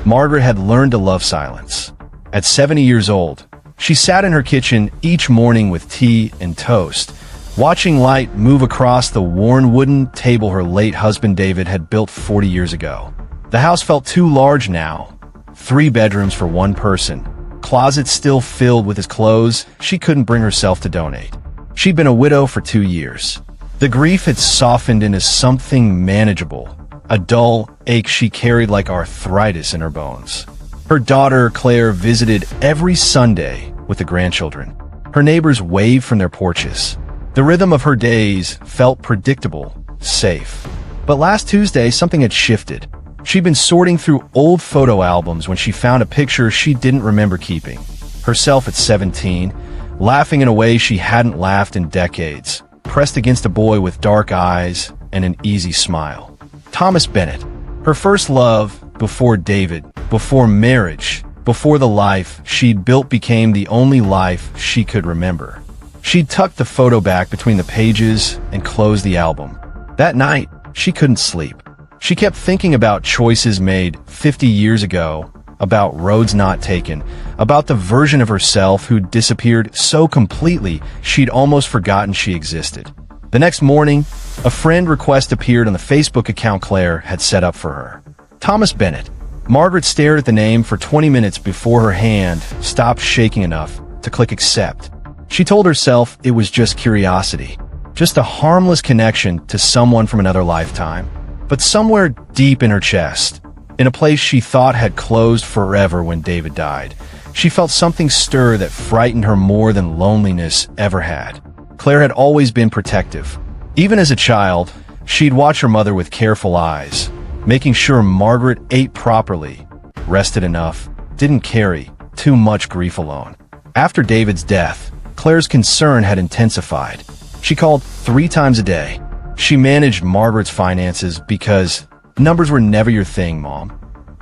Margaret had learned to love silence. At 70 years old, she sat in her kitchen each morning with tea and toast, watching light move across the worn wooden table her late husband David had built 40 years ago. The house felt too large now. 3 bedrooms for one person, closets still filled with his clothes she couldn't bring herself to donate. She'd been a widow for 2 years. The grief had softened into something manageable, a dull ache she carried like arthritis in her bones. Her daughter, Claire, visited every Sunday with the grandchildren. Her neighbors waved from their porches. The rhythm of her days felt predictable, safe. But last Tuesday, something had shifted. She'd been sorting through old photo albums when she found a picture she didn't remember keeping. Herself at 17, laughing in a way she hadn't laughed in decades, pressed against a boy with dark eyes and an easy smile. Thomas Bennett, her first love, before David, before marriage, before the life she'd built became the only life she could remember. She'd tucked the photo back between the pages and closed the album. That night, she couldn't sleep. She kept thinking about choices made 50 years ago, about roads not taken, about the version of herself who'd disappeared so completely she'd almost forgotten she existed. The next morning, a friend request appeared on the Facebook account Claire had set up for her. Thomas Bennett. Margaret stared at the name for 20 minutes before her hand stopped shaking enough to click accept. She told herself it was just curiosity, just a harmless connection to someone from another lifetime. But somewhere deep in her chest, in a place she thought had closed forever when David died, she felt something stir that frightened her more than loneliness ever had. Claire had always been protective. Even as a child, she'd watch her mother with careful eyes, making sure Margaret ate properly, rested enough, didn't carry too much grief alone. After David's death, Claire's concern had intensified. She called 3 times a day. She managed Margaret's finances because numbers were never your thing, Mom.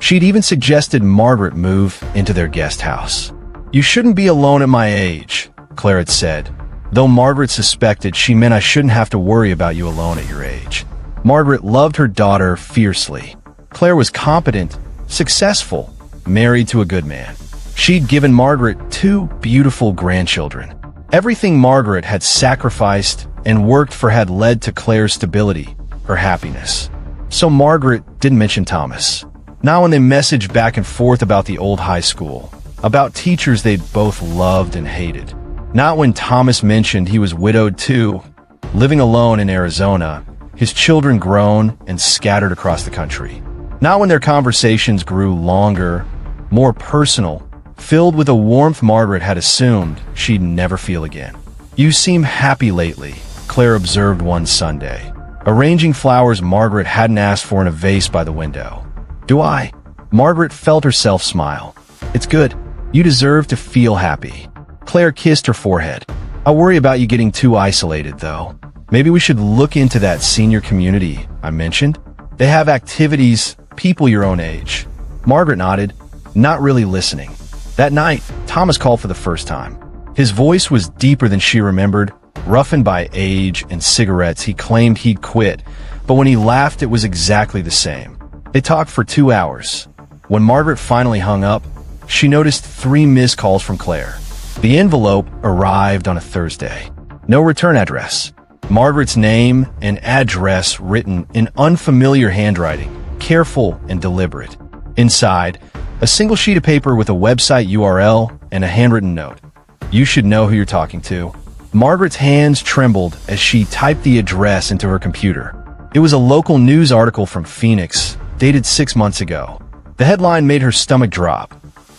She'd even suggested Margaret move into their guest house. "You shouldn't be alone at my age," Claire had said, though Margaret suspected she meant I shouldn't have to worry about you alone at your age. Margaret loved her daughter fiercely. Claire was competent, successful, married to a good man. She'd given Margaret 2 beautiful grandchildren. Everything Margaret had sacrificed and worked for had led to Claire's stability, her happiness. So Margaret didn't mention Thomas. Not when they messaged back and forth about the old high school, about teachers they'd both loved and hated. Not when Thomas mentioned he was widowed too, living alone in Arizona, his children grown and scattered across the country. Not when their conversations grew longer, more personal, filled with a warmth Margaret had assumed she'd never feel again. "You seem happy lately," Claire observed one Sunday, arranging flowers Margaret hadn't asked for in a vase by the window. "Do I?" Margaret felt herself smile. "It's good. You deserve to feel happy." Claire kissed her forehead. "I worry about you getting too isolated, though. Maybe we should look into that senior community I mentioned. They have activities, people your own age." Margaret nodded, not really listening. That night, Thomas called for the first time. His voice was deeper than she remembered, roughened by age and cigarettes. He claimed he'd quit, but when he laughed it was exactly the same. They talked for 2 hours. When Margaret finally hung up, she noticed 3 missed calls from Claire. The envelope arrived on a Thursday. No return address. Margaret's name and address written in unfamiliar handwriting, careful and deliberate. Inside, a single sheet of paper with a website URL and a handwritten note. "You should know who you're talking to." Margaret's hands trembled as she typed the address into her computer. It was a local news article from Phoenix, dated 6 months ago. The headline made her stomach drop.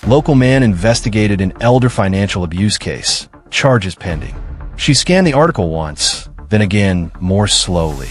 "Local man investigated an elder financial abuse case. Charges pending." She scanned the article once, then again, more slowly.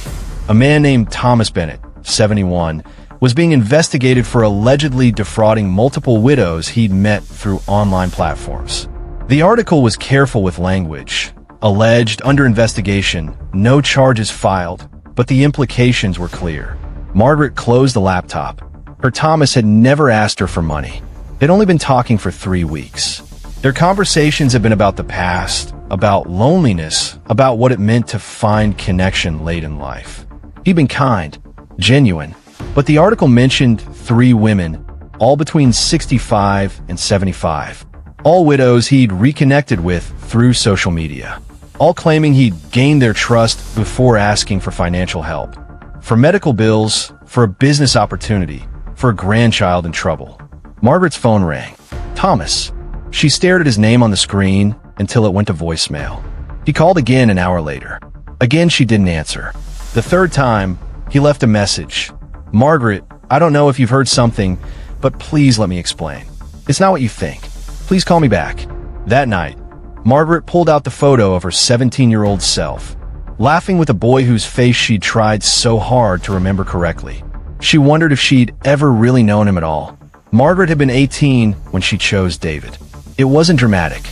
A man named Thomas Bennett, 71, was being investigated for allegedly defrauding multiple widows he'd met through online platforms. The article was careful with language. Alleged, under investigation, no charges filed, but the implications were clear. Margaret closed the laptop. Her Thomas had never asked her for money. They'd only been talking for 3 weeks. Their conversations had been about the past, about loneliness, about what it meant to find connection late in life. He'd been kind, genuine, but the article mentioned 3 women, all between 65 and 75. All widows he'd reconnected with through social media. All claiming he'd gained their trust before asking for financial help. For medical bills, for a business opportunity, for a grandchild in trouble. Margaret's phone rang. Thomas. She stared at his name on the screen until it went to voicemail. He called again an hour later. Again, she didn't answer. The third time, he left a message. Margaret, I don't know if you've heard something, but please let me explain. It's not what you think. Please call me back. That night, Margaret pulled out the photo of her 17-year-old self, laughing with a boy whose face she'd tried so hard to remember correctly. She wondered if she'd ever really known him at all. Margaret had been 18 when she chose David. It wasn't dramatic.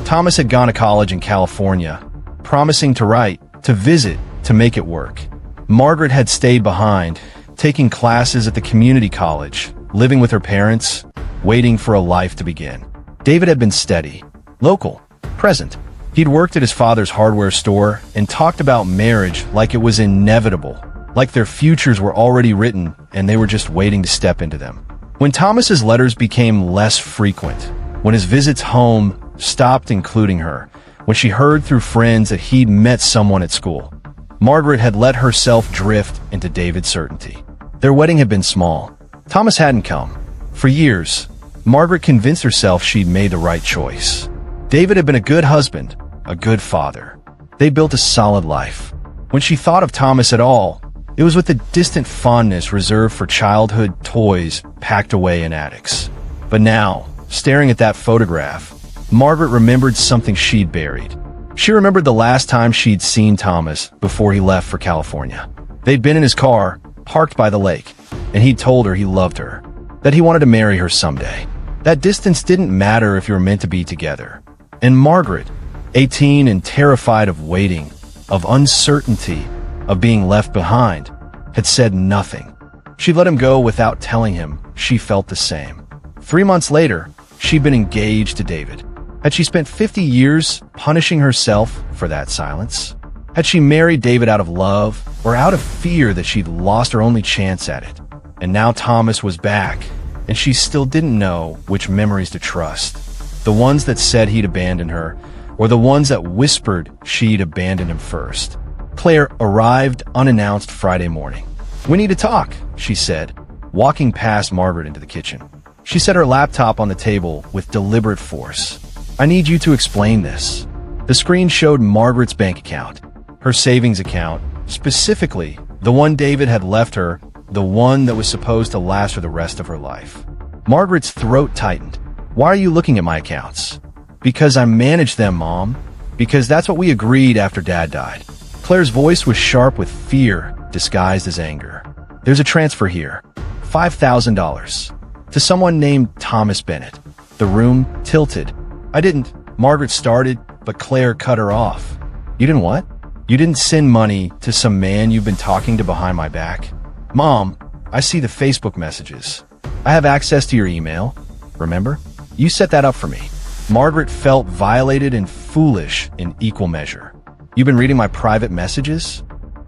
Thomas had gone to college in California, promising to write, to visit, to make it work. Margaret had stayed behind, taking classes at the community college, living with her parents, waiting for a life to begin. David had been steady, local, present. He'd worked at his father's hardware store and talked about marriage like it was inevitable, like their futures were already written and they were just waiting to step into them. When Thomas's letters became less frequent, when his visits home stopped including her, when she heard through friends that he'd met someone at school, Margaret had let herself drift into David's certainty. Their wedding had been small. Thomas hadn't come. For years, Margaret convinced herself she'd made the right choice. David had been a good husband, a good father. They built a solid life. When she thought of Thomas at all, it was with a distant fondness reserved for childhood toys packed away in attics. But now, staring at that photograph, Margaret remembered something she'd buried. She remembered the last time she'd seen Thomas before he left for California. They'd been in his car, parked by the lake, and he'd told her he loved her, that he wanted to marry her someday. That distance didn't matter if you were meant to be together. And Margaret, 18 and terrified of waiting, of uncertainty, of being left behind, had said nothing. She let him go without telling him she felt the same. 3 months later, she'd been engaged to David. Had she spent 50 years punishing herself for that silence? Had she married David out of love or out of fear that she'd lost her only chance at it? And now Thomas was back, and she still didn't know which memories to trust. The ones that said he'd abandoned her, or the ones that whispered she'd abandoned him first. Claire arrived unannounced Friday morning. "We need to talk," she said, walking past Margaret into the kitchen. She set her laptop on the table with deliberate force. "I need you to explain this." The screen showed Margaret's bank account, her savings account, specifically the one David had left her, the one that was supposed to last her the rest of her life. Margaret's throat tightened. "Why are you looking at my accounts?" "Because I manage them, Mom. Because that's what we agreed after Dad died." Claire's voice was sharp with fear disguised as anger. "There's a transfer here. $5,000. To someone named Thomas Bennett." The room tilted. "I didn't," Margaret started, but Claire cut her off. "You didn't what?" "You didn't send money to some man you've been talking to behind my back?" "Mom, I see the Facebook messages. I have access to your email. Remember? You set that up for me." Margaret felt violated and foolish in equal measure. "You've been reading my private messages?"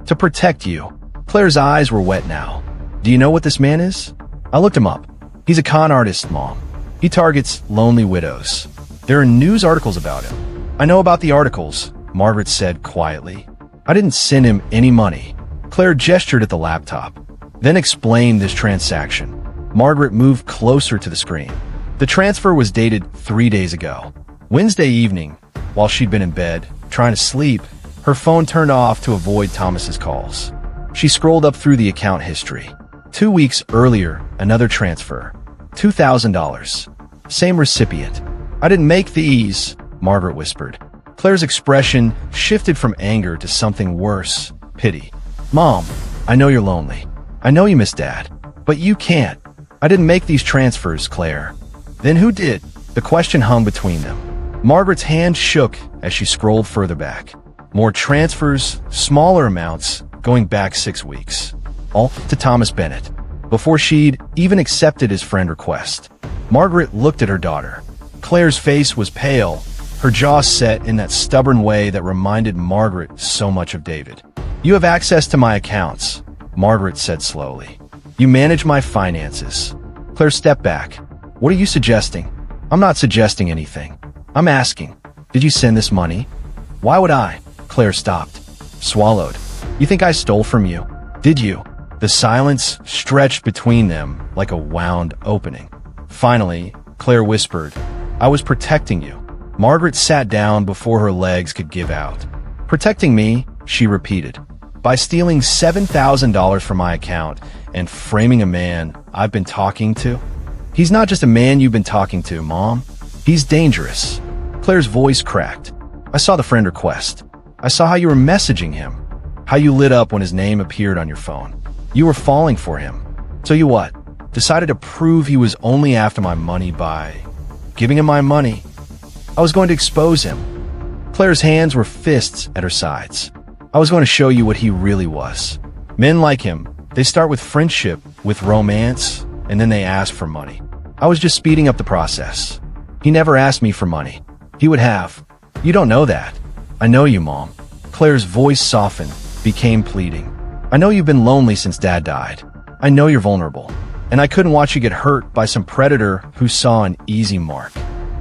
"To protect you." Claire's eyes were wet now. "Do you know what this man is?" "I looked him up. He's a con artist, Mom. He targets lonely widows. There are news articles about him." "I know about the articles," Margaret said quietly. "I didn't send him any money." Claire gestured at the laptop, then explained this transaction. Margaret moved closer to the screen. The transfer was dated 3 days ago. Wednesday evening, while she'd been in bed, trying to sleep, her phone turned off to avoid Thomas's calls. She scrolled up through the account history. 2 weeks earlier, another transfer. $2,000. Same recipient. "I didn't make these," Margaret whispered. Claire's expression shifted from anger to something worse, pity. "Mom, I know you're lonely. I know you miss Dad. But you can't. I didn't make these transfers, Claire." "Then who did?" The question hung between them. Margaret's hand shook as she scrolled further back. More transfers, smaller amounts, going back 6 weeks. All to Thomas Bennett, before she'd even accepted his friend request. Margaret looked at her daughter. Claire's face was pale, her jaw set in that stubborn way that reminded Margaret so much of David. "You have access to my accounts," Margaret said slowly. "You manage my finances. Claire stepped back. What are you suggesting? I'm not suggesting anything. I'm asking, did you send this money? Why would I? Claire stopped, swallowed. You think I stole from you? Did you? The silence stretched between them like a wound opening. Finally, Claire whispered, I was protecting you. Margaret sat down before her legs could give out. Protecting me, she repeated, by stealing $7,000 from my account and framing a man I've been talking to? He's not just a man you've been talking to, Mom. He's dangerous. Claire's voice cracked. I saw the friend request. I saw how you were messaging him, how you lit up when his name appeared on your phone. You were falling for him. So you what? Decided to prove he was only after my money by giving him my money. I was going to expose him. Claire's hands were fists at her sides. I was going to show you what he really was. Men like him, they start with friendship, with romance, and then they ask for money. I was just speeding up the process. He never asked me for money. He would have. You don't know that. I know you, Mom. Claire's voice softened, became pleading. I know you've been lonely since Dad died. I know you're vulnerable. And I couldn't watch you get hurt by some predator who saw an easy mark.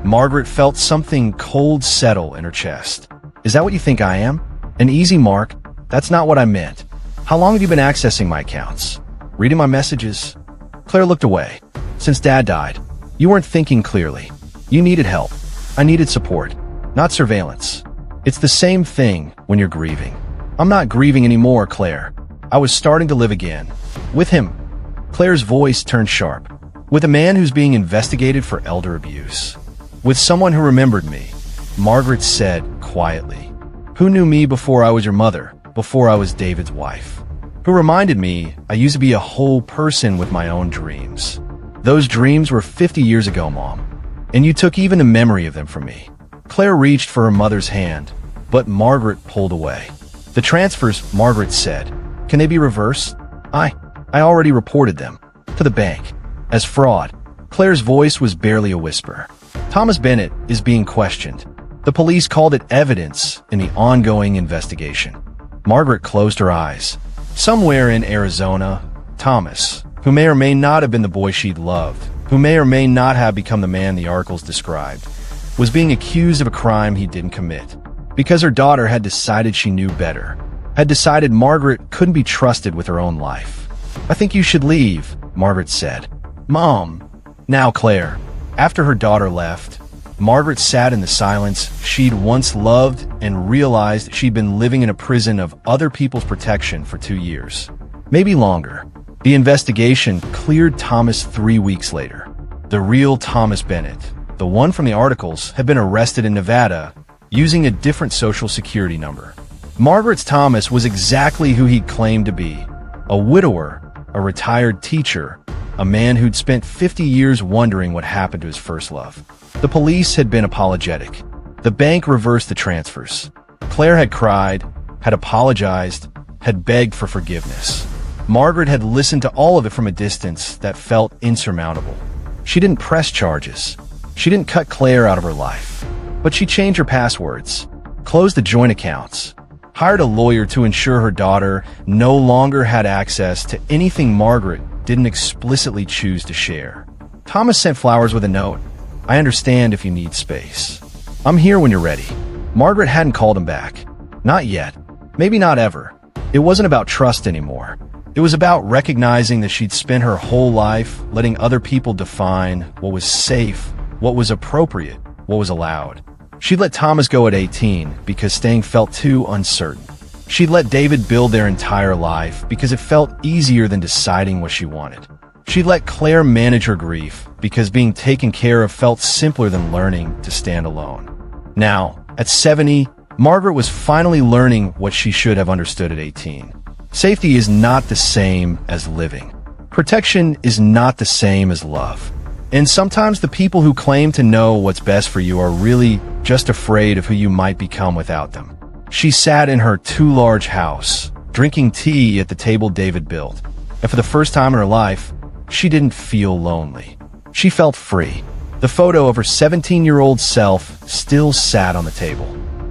Margaret felt something cold settle in her chest. Is that what you think I am? An easy mark? That's not what I meant. How long have you been accessing my accounts? Reading my messages? Claire looked away. Since Dad died, you weren't thinking clearly. You needed help. I needed support, not surveillance. It's the same thing when you're grieving. I'm not grieving anymore, Claire. I was starting to live again. With him. Claire's voice turned sharp. With a man who's being investigated for elder abuse. With someone who remembered me. Margaret said quietly. Who knew me before I was your mother, before I was David's wife? Who reminded me I used to be a whole person with my own dreams. Those dreams were 50 years ago, Mom. And you took even the memory of them from me. Claire reached for her mother's hand, but Margaret pulled away. The transfers, Margaret said, can they be reversed? I already reported them. To the bank. As fraud. Claire's voice was barely a whisper. Thomas Bennett is being questioned. The police called it evidence in the ongoing investigation. Margaret closed her eyes. Somewhere in Arizona, Thomas, who may or may not have been the boy she'd loved, who may or may not have become the man the articles described, was being accused of a crime he didn't commit. Because her daughter had decided she knew better. Had decided Margaret couldn't be trusted with her own life. I think you should leave, Margaret said. Mom. Now Claire. After her daughter left, Margaret sat in the silence she'd once loved and realized she'd been living in a prison of other people's protection for 2 years. Maybe longer. The investigation cleared Thomas 3 weeks later. The real Thomas Bennett, the one from the articles, had been arrested in Nevada using a different social security number. Margaret's Thomas was exactly who he'd claimed to be. A widower, a retired teacher, a man who'd spent 50 years wondering what happened to his first love. The police had been apologetic. The bank reversed the transfers. Claire had cried, had apologized, had begged for forgiveness. Margaret had listened to all of it from a distance that felt insurmountable. She didn't press charges. She didn't cut Claire out of her life. But she changed her passwords, closed the joint accounts, hired a lawyer to ensure her daughter no longer had access to anything Margaret didn't explicitly choose to share. Thomas sent flowers with a note. I understand if you need space. I'm here when you're ready. Margaret hadn't called him back. Not yet. Maybe not ever. It wasn't about trust anymore. It was about recognizing that she'd spent her whole life letting other people define what was safe, what was appropriate, what was allowed. She'd let Thomas go at 18 because staying felt too uncertain. She'd let David build their entire life because it felt easier than deciding what she wanted. She'd let Claire manage her grief because being taken care of felt simpler than learning to stand alone. Now, at 70, Margaret was finally learning what she should have understood at 18. Safety is not the same as living. Protection is not the same as love. And sometimes the people who claim to know what's best for you are really just afraid of who you might become without them. She sat in her too large house, drinking tea at the table David built. And for the first time in her life, she didn't feel lonely. She felt free. The photo of her 17-year-old self still sat on the table.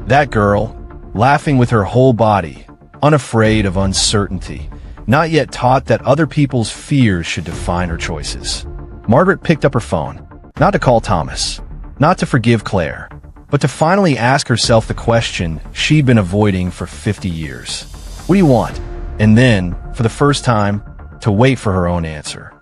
That girl, laughing with her whole body, unafraid of uncertainty, not yet taught that other people's fears should define her choices. Margaret picked up her phone, not to call Thomas, not to forgive Claire, but to finally ask herself the question she'd been avoiding for 50 years. What do you want? And then, for the first time, to wait for her own answer.